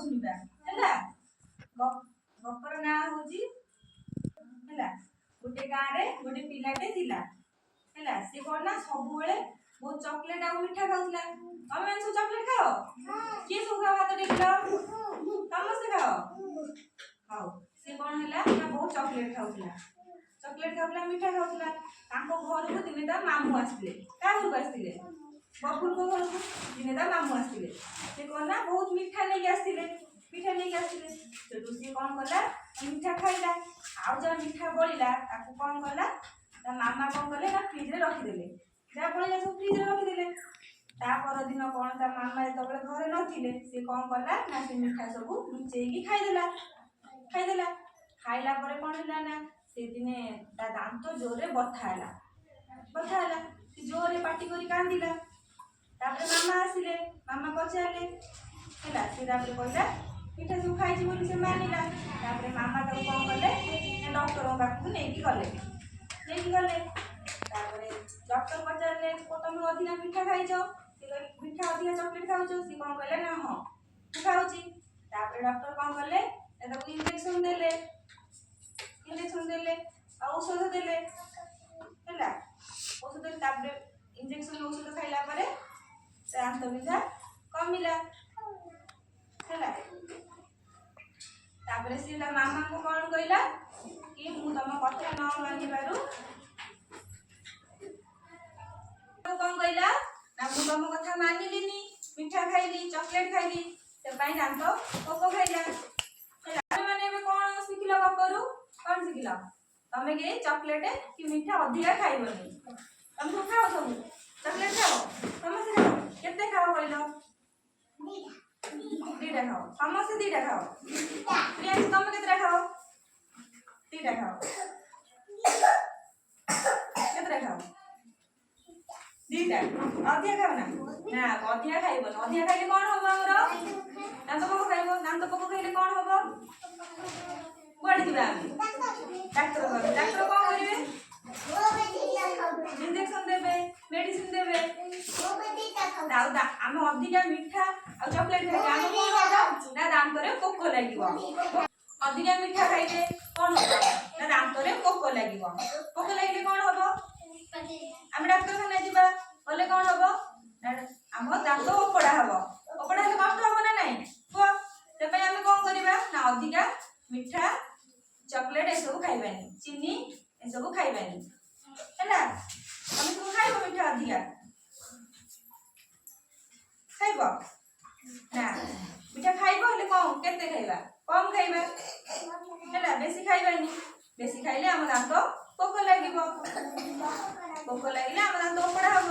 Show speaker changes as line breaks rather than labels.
शुणा है गपर ना हूँ गोटे गाँव में गोटे पिलाटे थिला है सी कौन ना सब बहुत चॉकलेट आ मिठा खाऊला तुम मैंने सब चॉकलेट खाओ किए सब खाओ हाथ टेक समस्ते खाओ खाओ सी कौन है बहुत चॉकलेट खाऊला मिठा खाऊला घर को दिने ता मामू आसते क्या घर को आसते बबुल को घर को दिने ता मामू आसते सी कौन ना बहुत मिठा नहीं आसते सेठू सी कौन कला मिठा खाइला आउ जहाँ मिठा बड़ा ताकू कौन कला मामा कौन कले ना फ्रिज रखीदे जहाँ बड़ा सब फ्रिज रखीदे तापर दिन कौन ता मामा जो घरे नथिले सी कौन कला ना से मिठा सब लुचेकी खाईदेला खाइला परे कौन है ना से दिने ता दांत जोरे बथा सी जोरे पाटी करी कांदिला तापर मामा आसिले मामा पचारे है सी कहला मिठा सब खाई बोली से मानिला तापर मामा तक कौन कले डॉक्टर पाखु नहीं गले तापर डॉक्टर पचारे तुम अधिका मिठा खाई मिठा अधिका चॉकलेट खाऊ सी कौन कहले ना हाँ खाऊँगी तापर डॉक्टर कौन कले इंजेक्शन देले औषध देले है औषध इंजेक्शन औषध खाइला परे से दांत बिंधा कमिला है तापर सी मामा को कौन कहला कि मु तुम कथा न मानि पारु कौन कहला ना मु तुम कथा मानिलिनी मिठा खाइली चॉकलेट खाइली से पाई दांत पोको खाइला मैंने कौन शिखिल गपरू कौन शिखिल तमें के चॉकलेट कि मिठा अधिका खाइबनी तुम सब खाओ सब चॉकलेट खाओ समस्त खाओ केते खाओ कहलो दीटा खाओ समस्त दीटा खाओ प्रियांश तुम केतरा खाओ दीटा खाओ केतरा खाओ दीटा अधिका खाओ ना अधिका खाइबन अधिका खाइले कौन हम दांत पोको खाइब दांत पोको खाइले कौन हम कुआड़े जीवा डाक्टर कौन करेंगे इंजेक्शन देवे मेडिसिन देवे आम अधिका मिठा आ चॉकलेट खाइले आम कौन हम ना दांत रे पोको लगे अधिका मिठा खाइले कौन हम ना दांत रे पोको लगे कौन हम आम डाक्तरखाना जीवा बोले कौन हम आम दांत ओपड़ा हेले कष्ट हम ना नहीं कह से आम कौन करवा ना अधिका मिठा चॉकलेट ये सब खाइबानी चीनी ये सब खाइबानी है तुम सब खाइब मिठा अधिका खाइब ना मिठा खाइब हेले कम केते खाइबा कम खाइबा है बेसी खाइबानी बेसी खाइले आम दांत पोक लगे आम दांत ओपड़ा हम